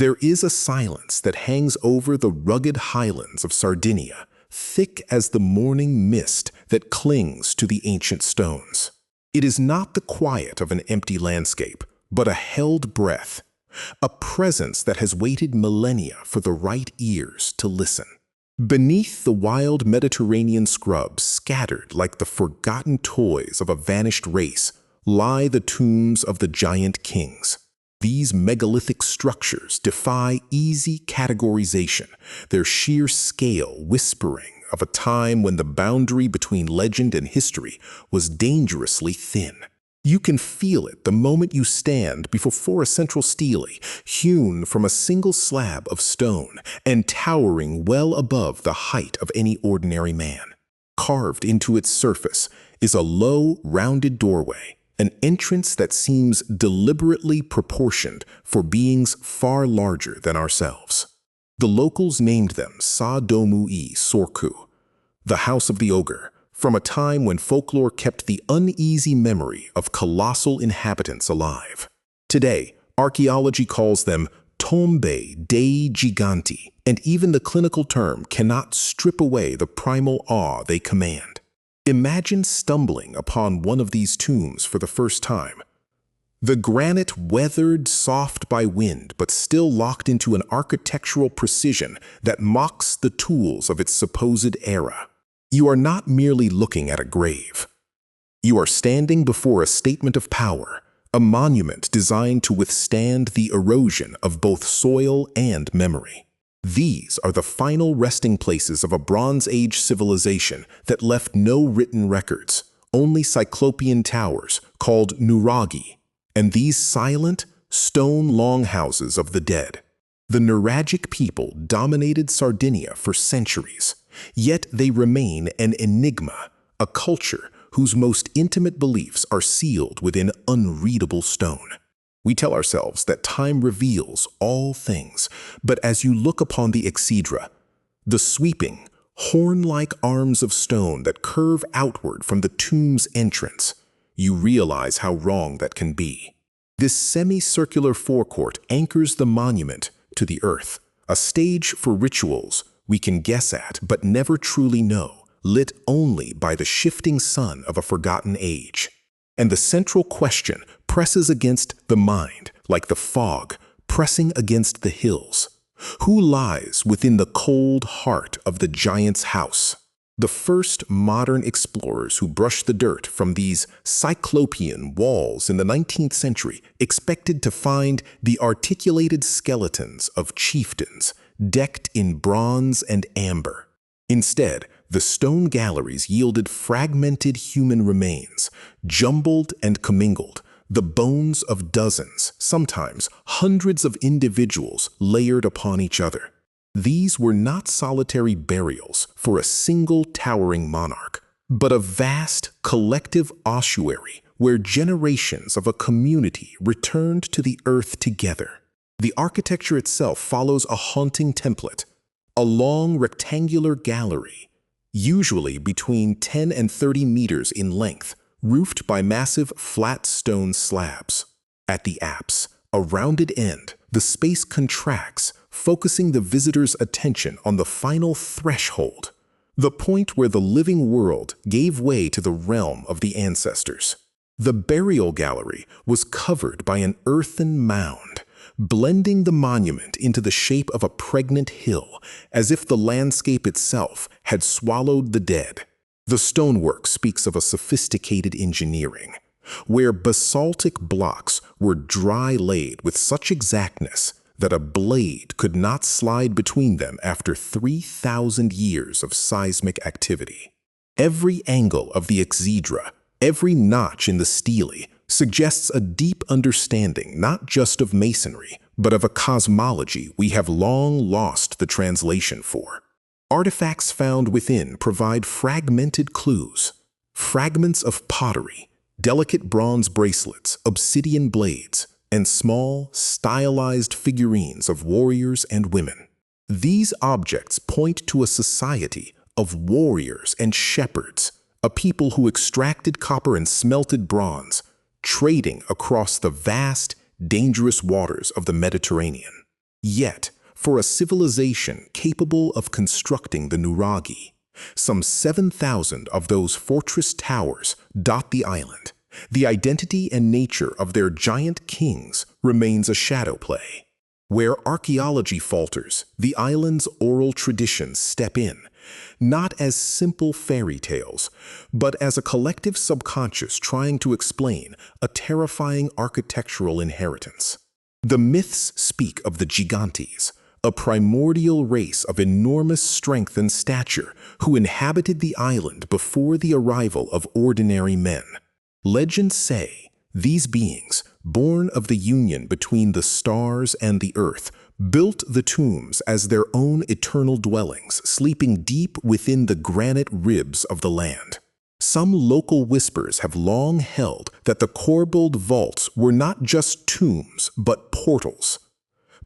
There is a silence that hangs over the rugged highlands of Sardinia, thick as the morning mist that clings to the ancient stones. It is not the quiet of an empty landscape, but a held breath, a presence that has waited millennia for the right ears to listen. Beneath the wild Mediterranean scrubs, scattered like the forgotten toys of a vanished race, lie the tombs of the giant kings. These megalithic structures defy easy categorization, their sheer scale whispering of a time when the boundary between legend and history was dangerously thin. You can feel it the moment you stand before a central stele, hewn from a single slab of stone and towering well above the height of any ordinary man. Carved into its surface is a low, rounded doorway, an entrance that seems deliberately proportioned for beings far larger than ourselves. The locals named them Sa Domu Sorku, the House of the Ogre, from a time when folklore kept the uneasy memory of colossal inhabitants alive. Today, archaeology calls them tombe dei giganti, and even the clinical term cannot strip away the primal awe they command. Imagine stumbling upon one of these tombs for the first time. The granite weathered soft by wind, but still locked into an architectural precision that mocks the tools of its supposed era. You are not merely looking at a grave. You are standing before a statement of power, a monument designed to withstand the erosion of both soil and memory. These are the final resting places of a Bronze Age civilization that left no written records, only cyclopean towers called Nuragic, and these silent, stone longhouses of the dead. The Nuragic people dominated Sardinia for centuries, yet they remain an enigma, a culture whose most intimate beliefs are sealed within unreadable stone. We tell ourselves that time reveals all things, but as you look upon the exedra, the sweeping, horn-like arms of stone that curve outward from the tomb's entrance, you realize how wrong that can be. This semicircular forecourt anchors the monument to the earth, a stage for rituals we can guess at but never truly know, lit only by the shifting sun of a forgotten age. And the central question presses against the mind like the fog pressing against the hills. Who lies within the cold heart of the giant's house? The first modern explorers who brushed the dirt from these cyclopean walls in the 19th century expected to find the articulated skeletons of chieftains decked in bronze and amber. Instead, the stone galleries yielded fragmented human remains, jumbled and commingled, the bones of dozens, sometimes hundreds of individuals layered upon each other. These were not solitary burials for a single towering monarch, but a vast collective ossuary where generations of a community returned to the earth together. The architecture itself follows a haunting template, a long rectangular gallery, usually between 10 and 30 meters in length, roofed by massive flat stone slabs. At the apse, a rounded end, the space contracts, focusing the visitor's attention on the final threshold, the point where the living world gave way to the realm of the ancestors. The burial gallery was covered by an earthen mound, blending the monument into the shape of a pregnant hill, as if the landscape itself had swallowed the dead. The stonework speaks of a sophisticated engineering, where basaltic blocks were dry-laid with such exactness that a blade could not slide between them after 3,000 years of seismic activity. Every angle of the exedra, every notch in the stele, suggests a deep understanding not just of masonry, but of a cosmology we have long lost the translation for. Artifacts found within provide fragmented clues, fragments of pottery, delicate bronze bracelets, obsidian blades, and small, stylized figurines of warriors and women. These objects point to a society of warriors and shepherds, a people who extracted copper and smelted bronze, trading across the vast, dangerous waters of the Mediterranean. Yet, for a civilization capable of constructing the Nuragi, some 7,000 of those fortress towers dot the island. The identity and nature of their giant kings remains a shadow play. Where archaeology falters, the island's oral traditions step in, not as simple fairy tales, but as a collective subconscious trying to explain a terrifying architectural inheritance. The myths speak of the Gigantes, a primordial race of enormous strength and stature who inhabited the island before the arrival of ordinary men. Legends say these beings, born of the union between the stars and the earth, built the tombs as their own eternal dwellings, sleeping deep within the granite ribs of the land. Some local whispers have long held that the corbelled vaults were not just tombs, but portals.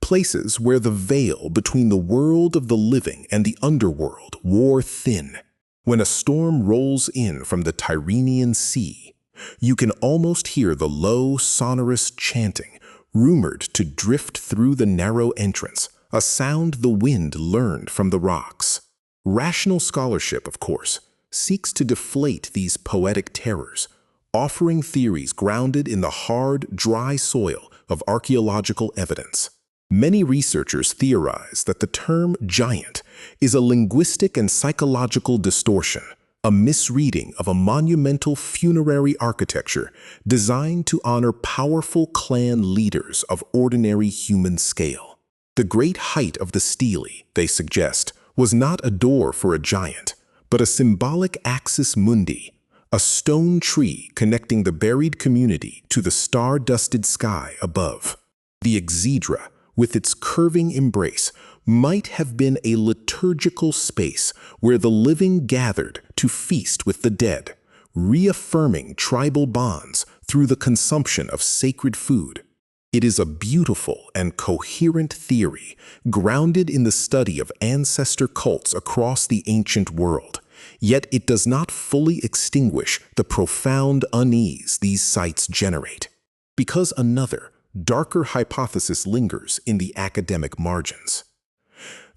Places where the veil between the world of the living and the underworld wore thin. When a storm rolls in from the Tyrrhenian Sea, you can almost hear the low, sonorous chanting, rumored to drift through the narrow entrance, a sound the wind learned from the rocks. Rational scholarship, of course, seeks to deflate these poetic terrors, offering theories grounded in the hard, dry soil of archaeological evidence. Many researchers theorize that the term giant is a linguistic and psychological distortion, a misreading of a monumental funerary architecture designed to honor powerful clan leaders of ordinary human scale. The great height of the stele, they suggest, was not a door for a giant, but a symbolic axis mundi, a stone tree connecting the buried community to the star-dusted sky above. The exedra, with its curving embrace, might have been a liturgical space where the living gathered to feast with the dead, reaffirming tribal bonds through the consumption of sacred food. It is a beautiful and coherent theory grounded in the study of ancestor cults across the ancient world, yet it does not fully extinguish the profound unease these sites generate. Because another, darker hypothesis lingers in the academic margins.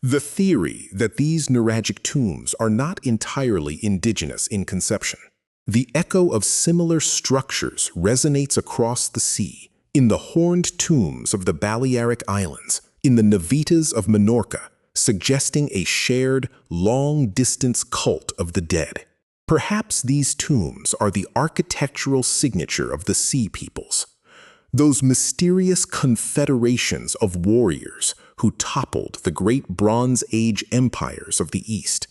The theory that these Nuragic tombs are not entirely indigenous in conception. The echo of similar structures resonates across the sea, in the horned tombs of the Balearic Islands, in the Navitas of Minorca, suggesting a shared, long-distance cult of the dead. Perhaps these tombs are the architectural signature of the Sea Peoples, those mysterious confederations of warriors who toppled the great Bronze Age empires of the East,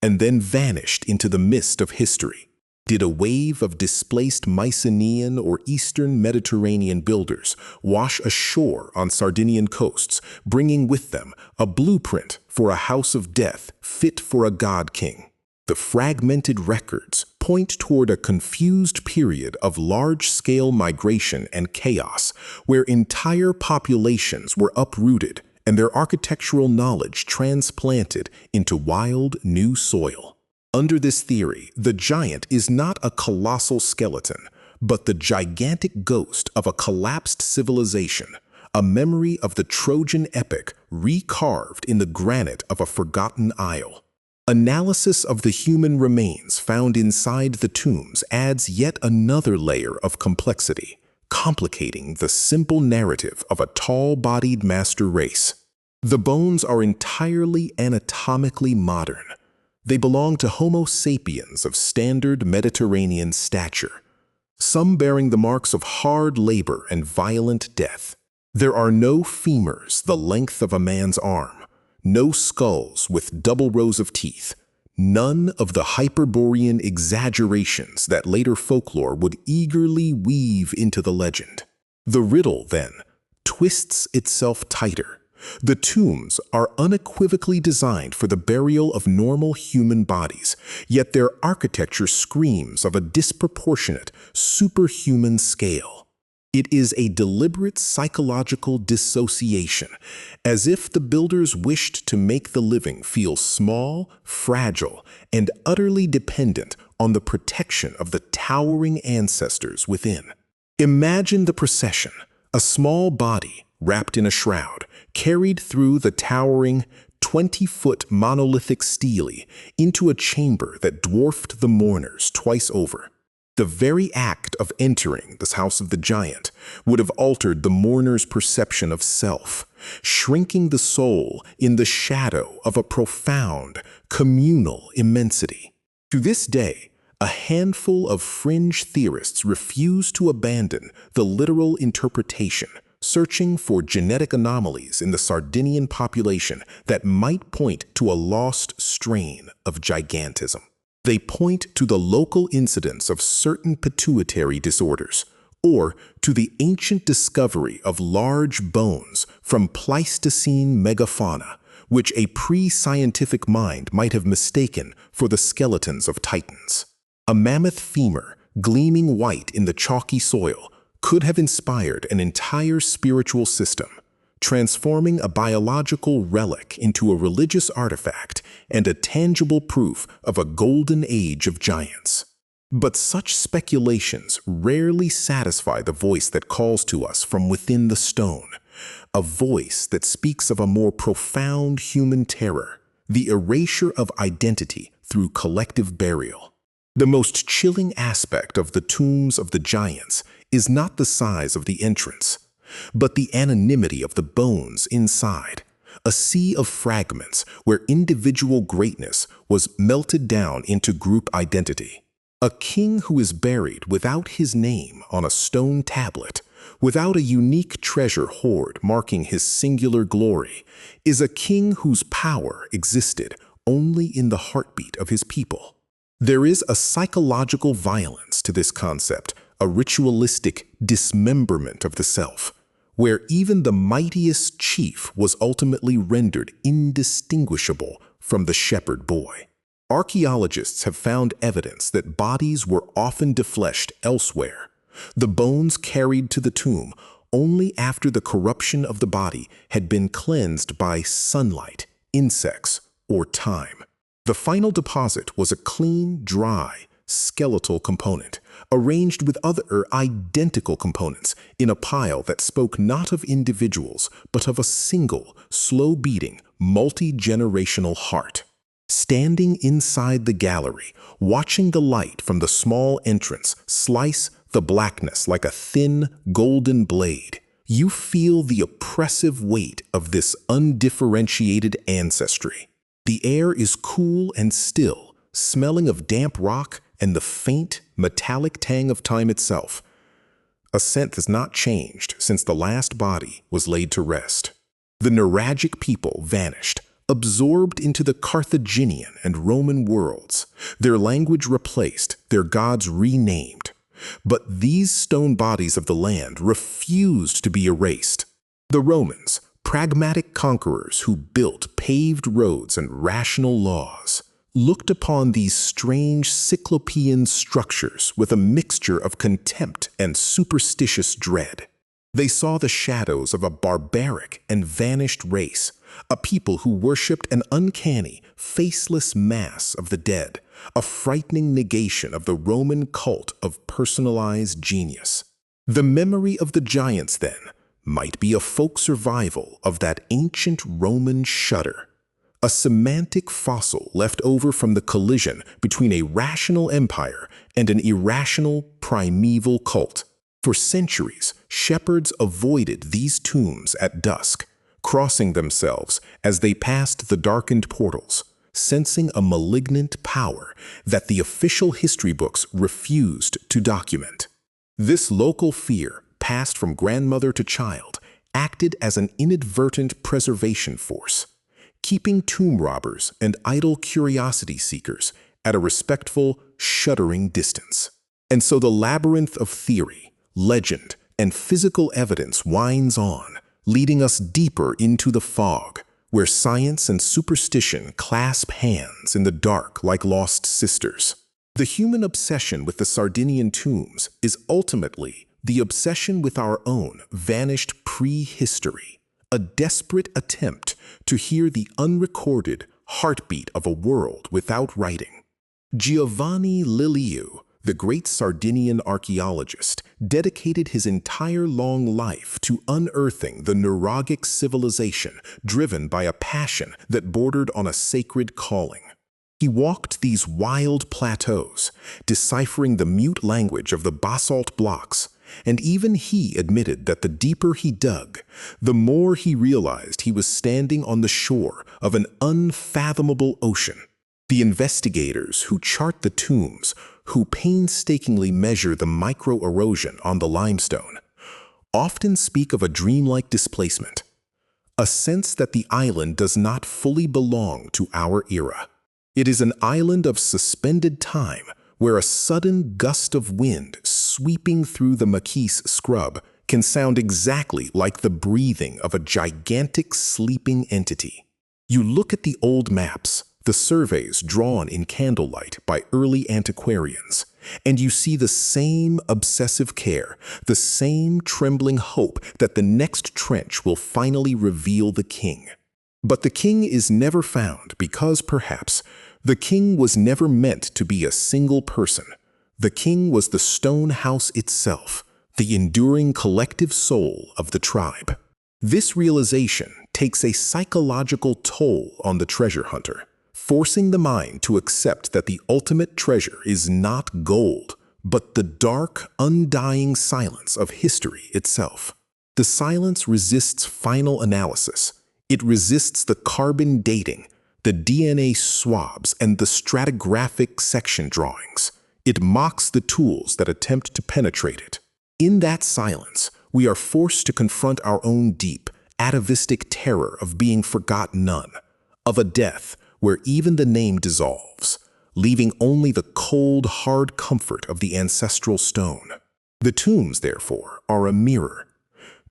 and then vanished into the mist of history. Did a wave of displaced Mycenaean or Eastern Mediterranean builders wash ashore on Sardinian coasts, bringing with them a blueprint for a house of death fit for a god-king? The fragmented records point toward a confused period of large-scale migration and chaos, where entire populations were uprooted and their architectural knowledge transplanted into wild, new soil. Under this theory, the giant is not a colossal skeleton, but the gigantic ghost of a collapsed civilization, a memory of the Trojan epic recarved in the granite of a forgotten isle. Analysis of the human remains found inside the tombs adds yet another layer of complexity, complicating the simple narrative of a tall-bodied master race. The bones are entirely anatomically modern. They belong to Homo sapiens of standard Mediterranean stature, some bearing the marks of hard labor and violent death. There are no femurs the length of a man's arm, no skulls with double rows of teeth, none of the Hyperborean exaggerations that later folklore would eagerly weave into the legend. The riddle, then, twists itself tighter. The tombs are unequivocally designed for the burial of normal human bodies, yet their architecture screams of a disproportionate, superhuman scale. It is a deliberate psychological dissociation, as if the builders wished to make the living feel small, fragile, and utterly dependent on the protection of the towering ancestors within. Imagine the procession, a small body, wrapped in a shroud, carried through the towering 20-foot monolithic stele into a chamber that dwarfed the mourners twice over. The very act of entering this house of the giant would have altered the mourner's perception of self, shrinking the soul in the shadow of a profound, communal immensity. To this day, a handful of fringe theorists refuse to abandon the literal interpretation, searching for genetic anomalies in the Sardinian population that might point to a lost strain of gigantism. They point to the local incidence of certain pituitary disorders, or to the ancient discovery of large bones from Pleistocene megafauna, which a pre-scientific mind might have mistaken for the skeletons of titans. A mammoth femur, gleaming white in the chalky soil, could have inspired an entire spiritual system, transforming a biological relic into a religious artifact and a tangible proof of a golden age of giants. But such speculations rarely satisfy the voice that calls to us from within the stone, a voice that speaks of a more profound human terror, the erasure of identity through collective burial. The most chilling aspect of the tombs of the giants is not the size of the entrance, but the anonymity of the bones inside, a sea of fragments where individual greatness was melted down into group identity. A king who is buried without his name on a stone tablet, without a unique treasure hoard marking his singular glory, is a king whose power existed only in the heartbeat of his people. There is a psychological violence to this concept, a ritualistic dismemberment of the self, where even the mightiest chief was ultimately rendered indistinguishable from the shepherd boy. Archaeologists have found evidence that bodies were often defleshed elsewhere, the bones carried to the tomb only after the corruption of the body had been cleansed by sunlight, insects, or time. The final deposit was a clean, dry, skeletal component, arranged with other identical components in a pile that spoke not of individuals, but of a single, slow-beating, multi-generational heart. Standing inside the gallery, watching the light from the small entrance slice the blackness like a thin, golden blade, you feel the oppressive weight of this undifferentiated ancestry. The air is cool and still, smelling of damp rock and the faint, metallic tang of time itself. A scent has not changed since the last body was laid to rest. The Nuragic people vanished, absorbed into the Carthaginian and Roman worlds, their language replaced, their gods renamed. But these stone bodies of the land refused to be erased. The Romans, pragmatic conquerors who built paved roads and rational laws, looked upon these strange cyclopean structures with a mixture of contempt and superstitious dread. They saw the shadows of a barbaric and vanished race, a people who worshipped an uncanny, faceless mass of the dead, a frightening negation of the Roman cult of personalized genius. The memory of the giants, then, might be a folk survival of that ancient Roman shudder, a semantic fossil left over from the collision between a rational empire and an irrational primeval cult. For centuries, shepherds avoided these tombs at dusk, crossing themselves as they passed the darkened portals, sensing a malignant power that the official history books refused to document. This local fear, passed from grandmother to child, acted as an inadvertent preservation force, keeping tomb robbers and idle curiosity seekers at a respectful, shuddering distance. And so the labyrinth of theory, legend, and physical evidence winds on, leading us deeper into the fog, where science and superstition clasp hands in the dark like lost sisters. The human obsession with the Sardinian tombs is ultimately the obsession with our own vanished prehistory, a desperate attempt to hear the unrecorded heartbeat of a world without writing. Giovanni Liliu, the great Sardinian archaeologist, dedicated his entire long life to unearthing the Nuragic civilization driven by a passion that bordered on a sacred calling. He walked these wild plateaus, deciphering the mute language of the basalt blocks, and even he admitted that the deeper he dug, the more he realized he was standing on the shore of an unfathomable ocean. The investigators who chart the tombs, who painstakingly measure the micro-erosion on the limestone, often speak of a dreamlike displacement, a sense that the island does not fully belong to our era. It is an island of suspended time where a sudden gust of wind sweeping through the maquis scrub can sound exactly like the breathing of a gigantic sleeping entity. You look at the old maps, the surveys drawn in candlelight by early antiquarians, and you see the same obsessive care, the same trembling hope that the next trench will finally reveal the king. But the king is never found because, perhaps, the king was never meant to be a single person. The king was the stone house itself, the enduring collective soul of the tribe. This realization takes a psychological toll on the treasure hunter, forcing the mind to accept that the ultimate treasure is not gold, but the dark, undying silence of history itself. The silence resists final analysis. It resists the carbon dating, the DNA swabs, and the stratigraphic section drawings. It mocks the tools that attempt to penetrate it. In that silence, we are forced to confront our own deep, atavistic terror of being forgot none, of a death where even the name dissolves, leaving only the cold, hard comfort of the ancestral stone. The tombs, therefore, are a mirror.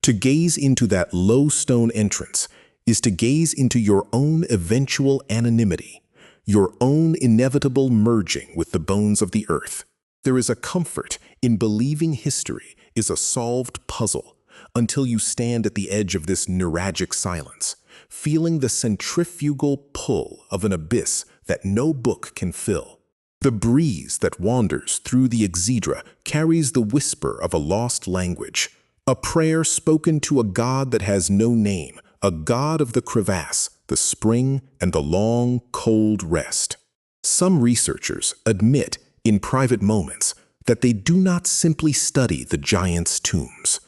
To gaze into that low stone entrance is to gaze into your own eventual anonymity, your own inevitable merging with the bones of the earth. There is a comfort in believing history is a solved puzzle until you stand at the edge of this Nuragic silence, feeling the centrifugal pull of an abyss that no book can fill. The breeze that wanders through the exedra carries the whisper of a lost language, a prayer spoken to a god that has no name, a god of the crevasse, the spring, and the long, cold rest. Some researchers admit in private moments that they do not simply study the giants' tombs.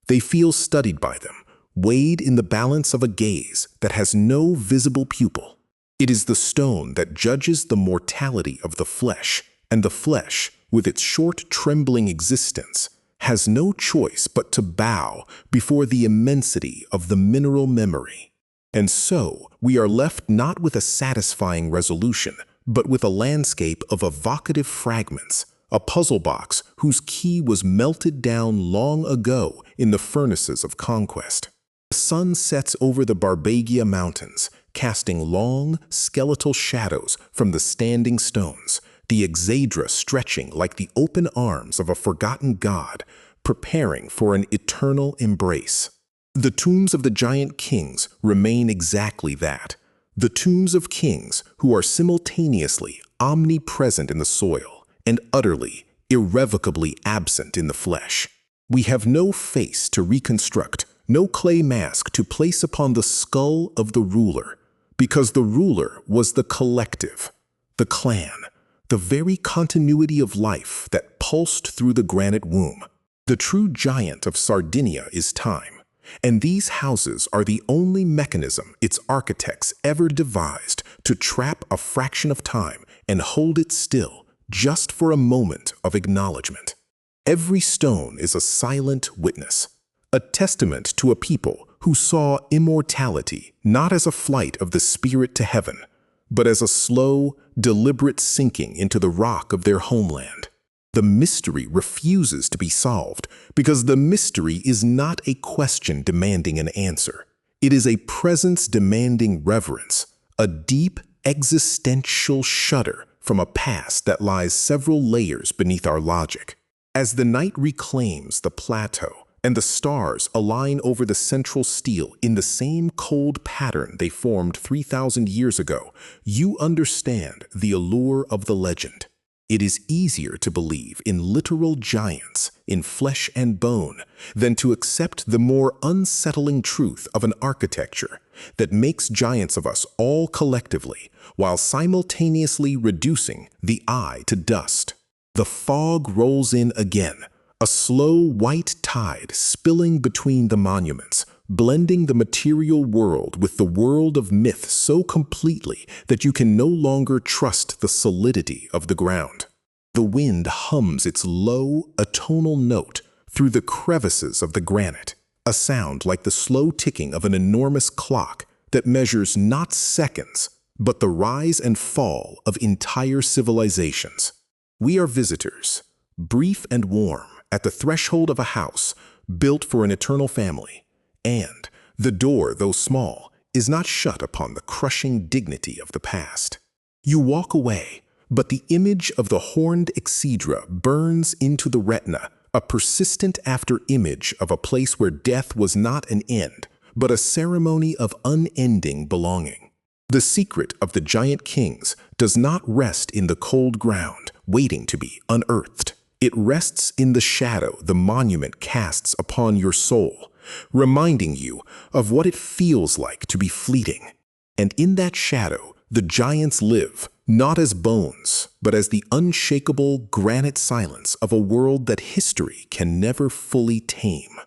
They feel studied by them, weighed in the balance of a gaze that has no visible pupil. It is the stone that judges the mortality of the flesh, and the flesh, with its short, trembling existence, has no choice but to bow before the immensity of the mineral memory. And so, we are left not with a satisfying resolution, but with a landscape of evocative fragments, a puzzle box whose key was melted down long ago in the furnaces of conquest. The sun sets over the Barbagia Mountains, casting long, skeletal shadows from the standing stones, the exedra stretching like the open arms of a forgotten god, preparing for an eternal embrace. The tombs of the giant kings remain exactly that, the tombs of kings who are simultaneously omnipresent in the soil and utterly, irrevocably absent in the flesh. We have no face to reconstruct, no clay mask to place upon the skull of the ruler, because the ruler was the collective, the clan, the very continuity of life that pulsed through the granite womb. The true giant of Sardinia is time, and these houses are the only mechanism its architects ever devised to trap a fraction of time and hold it still just for a moment of acknowledgement. Every stone is a silent witness, a testament to a people who saw immortality not as a flight of the spirit to heaven, but as a slow, deliberate sinking into the rock of their homeland. The mystery refuses to be solved because the mystery is not a question demanding an answer. It is a presence demanding reverence, a deep existential shudder from a past that lies several layers beneath our logic. As the night reclaims the plateau and the stars align over the central stele in the same cold pattern they formed 3,000 years ago, you understand the allure of the legend. It is easier to believe in literal giants, in flesh and bone, than to accept the more unsettling truth of an architecture that makes giants of us all collectively, while simultaneously reducing the eye to dust. The fog rolls in again, a slow white tide spilling between the monuments, blending the material world with the world of myth so completely that you can no longer trust the solidity of the ground. The wind hums its low, atonal note through the crevices of the granite, a sound like the slow ticking of an enormous clock that measures not seconds, but the rise and fall of entire civilizations. We are visitors, brief and warm, at the threshold of a house built for an eternal family. And the door, though small, is not shut upon the crushing dignity of the past. You walk away, but the image of the horned exedra burns into the retina, a persistent after-image of a place where death was not an end, but a ceremony of unending belonging. The secret of the giant kings does not rest in the cold ground, waiting to be unearthed. It rests in the shadow the monument casts upon your soul, reminding you of what it feels like to be fleeting. And in that shadow, the giants live, not as bones, but as the unshakable granite silence of a world that history can never fully tame.